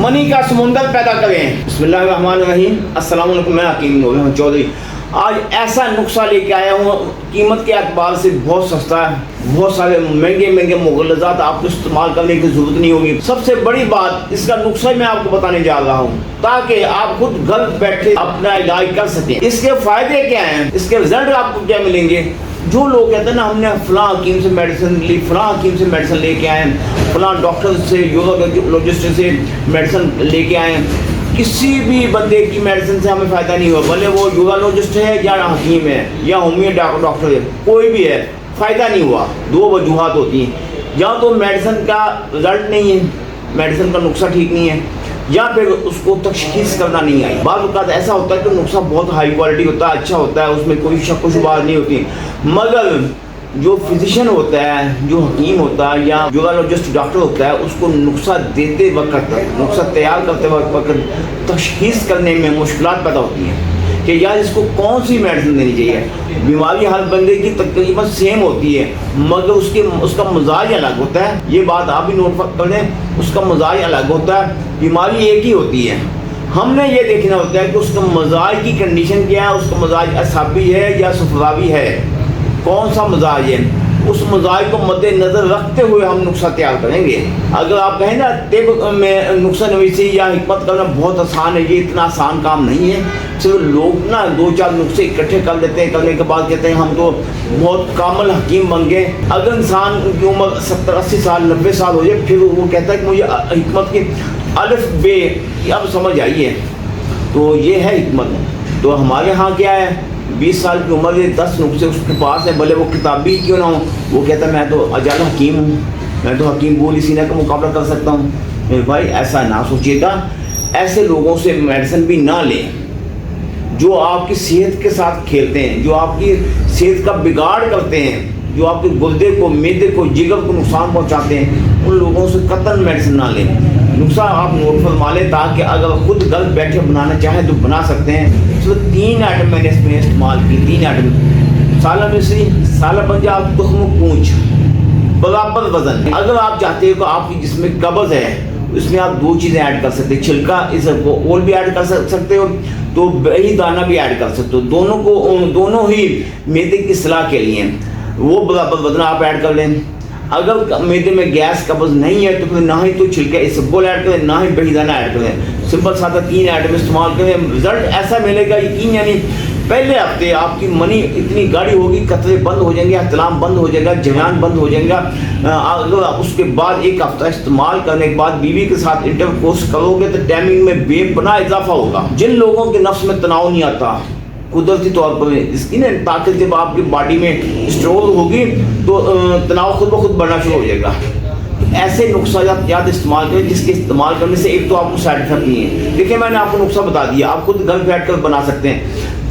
منی کا سمندر پیدا کریں۔ بسم اللہ الرحمن الرحیم۔ السلام علیکم، میں حکیم چودھری آج ایسا نسخہ لے کے آیا ہوں، قیمت کے اعتبار سے بہت سستا ہے، بہت سارے مہنگے مغلظات آپ کو استعمال کرنے کی ضرورت نہیں ہوگی۔ سب سے بڑی بات اس کا نسخہ میں آپ کو بتانے جا رہا ہوں تاکہ آپ خود گھر بیٹھے اپنا علاج کر سکیں۔ اس کے فائدے کیا ہیں، اس کے رزلٹ آپ کو کیا ملیں گے۔ جو لوگ کہتے ہیں نا ہم نے فلاں حکیم سے میڈیسن لی، فلاں حکیم سے میڈیسن لے کے آئے ہیں، فلاں ڈاکٹر سے یورولوجسٹ سے میڈیسن لے کے آئے ہیں، کسی بھی بندے کی میڈیسن سے ہمیں فائدہ نہیں ہوا، بھلے وہ یورولوجسٹ ہے یا حکیم ہے یا ہومیو ڈاکٹر ہے، کوئی بھی ہے، فائدہ نہیں ہوا۔ دو وجوہات ہوتی ہیں، یا تو میڈیسن کا رزلٹ نہیں ہے، میڈیسن کا نسخہ ٹھیک نہیں ہے، یا پھر اس کو تشخیص کرنا نہیں آئی۔ بعض اوقات ایسا ہوتا ہے کہ نسخہ بہت ہائی کوالٹی ہوتا ہے، اچھا ہوتا ہے، اس میں کوئی شک و شبہات نہیں ہوتی، مگر جو فزیشین ہوتا ہے، جو حکیم ہوتا ہے یا یورولوجسٹ ڈاکٹر ہوتا ہے، اس کو نسخہ دیتے وقت، نسخہ تیار کرتے وقت تشخیص کرنے میں مشکلات پیدا ہوتی ہیں کہ یار اس کو کون سی میڈیسن دینی چاہیے۔ بیماری ہر بندے کی تقریباً سیم ہوتی ہے، مگر اس کا مزاج الگ ہوتا ہے۔ یہ بات آپ بھی نوٹ کر لیں، اس کا مزاج الگ ہوتا ہے، بیماری ایک ہی ہوتی ہے۔ ہم نے یہ دیکھنا ہوتا ہے کہ اس کا مزاج کی کنڈیشن کیا ہے، اس کا مزاج اعصابی ہے یا صفراوی ہے، کون سا مزاج ہے، اس مزاج کو مد نظر رکھتے ہوئے ہم نسخہ تیار کریں گے۔ اگر آپ کہیں نا طب میں نسخہ نویسی یا حکمت کرنا بہت آسان ہے، یہ اتنا آسان کام نہیں ہے۔ صرف لوگ نا دو چار نسخے اکٹھے کر لیتے ہیں، کرنے کے بعد کہتے ہیں ہم تو بہت کامل حکیم بن گئے۔ اگر انسان کی عمر 70-80 سال 90 سال ہو جائے، پھر وہ کہتا ہے کہ مجھے حکمت کی الف بے اب سمجھ آئی ہے، تو یہ ہے حکمت۔ تو ہمارے ہاں کیا ہے، 20 سال کی عمر میں 10 نسخے اس کے پاس ہیں، بھلے وہ کتابی کیوں نہ ہو، وہ کہتا ہے میں تو اجل حکیم ہوں، میں تو حکیم بول سینہ کا مقابلہ کر سکتا ہوں۔ میرے بھائی ایسا نہ سوچیے گا، ایسے لوگوں سے میڈیسن بھی نہ لیں جو آپ کی صحت کے ساتھ کھیلتے ہیں، جو آپ کی صحت کا بگاڑ کرتے ہیں، جو آپ کے گردے کو، معدے کو، جگر کو نقصان پہنچاتے ہیں۔ ان لوگوں سے قطعاً میڈیسن نہ لیں۔ نسخہ آپ نوٹ فرما لیں تاکہ اگر خود گھر بیٹھے بنانا چاہیں تو بنا سکتے ہیں۔ صرف 3 آئٹم میں نے اس میں استعمال کی، 3 آئٹم: سالہ مصری، سالہ پنجاب، تخم پونچھ، برابر وزن۔ اگر آپ چاہتے ہو کہ آپ کی جس میں قبض ہے، اس میں آپ 2 چیزیں ایڈ کر سکتے ہیں، چھلکا اس کو اول بھی ایڈ کر سکتے ہو، تو بہی دانہ بھی ایڈ کر سکتے ہو، دونوں ہی معدے کی اصلاح کے لیے، وہ برابر وزن آپ ایڈ کر لیں۔ اگر معدے میں گیس قبض نہیں ہے تو پھر نہ ہی تو چھلکے اسبگول ایڈ کریں، نہ ہی بہی دانہ ایڈ کریں، سمپل سادہ 3 آئٹم استعمال کریں۔ رزلٹ ایسا ملے گا یقین، یعنی پہلے ہفتے آپ کی منی اتنی گاڑی ہوگی، قطرے بند ہو جائیں گے، احتلام بند ہو جائے گا، جریان بند ہو جائے گا۔ اگر آپ اس کے بعد 1 ہفتہ استعمال کرنے کے بعد بیوی کے ساتھ انٹرکورس کرو گے تو ٹائمنگ میں بے پناہ اضافہ ہوگا۔ جن لوگوں کے نفس میں تناؤ نہیں آتا قدرتی طور پر، اس کی نا طاقت جب آپ کی باڈی میں اسٹور ہوگی تو تناؤ خود بخود بڑھنا شروع ہو جائے گا۔ ایسے نسخہ یاد استعمال کریں جس کے استعمال کرنے سے ایک تو آپ کو سائڈ افیکٹ نہیں ہے۔ دیکھیں میں نے آپ کو نسخہ بتا دیا، آپ خود گھر بیٹھ کر بنا سکتے ہیں،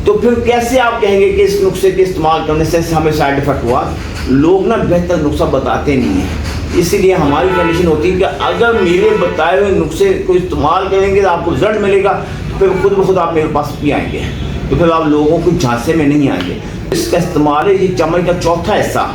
تو پھر کیسے آپ کہیں گے کہ اس نسخے کے استعمال کرنے سے ہمیں سائڈ افیکٹ ہوا۔ لوگ نا بہتر نسخہ بتاتے نہیں ہیں، اسی لیے ہماری کنڈیشن ہوتی ہے کہ اگر میرے بتائے ہوئے نسخے کو استعمال کریں گے تو آپ کو رزلٹ ملے گا، پھر خود بخود آپ میرے پاس بھی آئیں گے، تو پھر آپ لوگوں کو جھانسے میں نہیں آئیں گے۔ اس کا استعمال ہے یہ چمچ کا چوتھا حصہ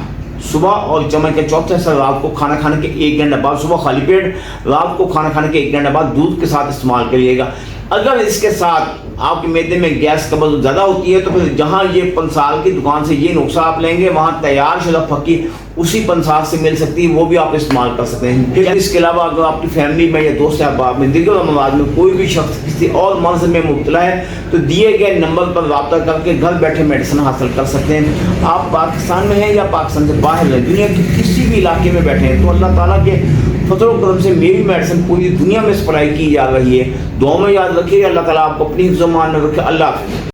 صبح اور چمچ کا چوتھا حصہ رات کو کھانا کھانے کے 1 گھنٹے بعد، صبح خالی پیٹ، رات کو کھانا کھانے کے 1 گھنٹے بعد دودھ کے ساتھ استعمال کریے گا۔ اگر اس کے ساتھ آپ کے معدے میں گیس قبض زیادہ ہوتی ہے تو پھر جہاں یہ پنسال کی دکان سے یہ نسخہ آپ لیں گے، وہاں تیار شدہ پھکی اسی پنسال سے مل سکتی ہے، وہ بھی آپ استعمال کر سکتے ہیں۔ پھر اس کے علاوہ اگر آپ کی فیملی میں یا دوست احباب میں دیگر امراض میں کوئی بھی شخص کسی اور مرض میں مبتلا ہے تو دیے گئے نمبر پر رابطہ کر کے گھر بیٹھے میڈیسن حاصل کر سکتے ہیں۔ آپ پاکستان میں ہیں یا پاکستان سے باہر ہیں، دنیا کے کسی بھی علاقے میں بیٹھے ہیں، تو اللہ تعالیٰ کے فضل و کرم سے میری میڈیسن پوری دنیا میں سپلائی کی جا رہی ہے۔ دعاؤں میں یاد رکھیے، اللہ تعالیٰ آپ کو اپنی حفظ و امان میں رکھے۔ اللہ حافظ۔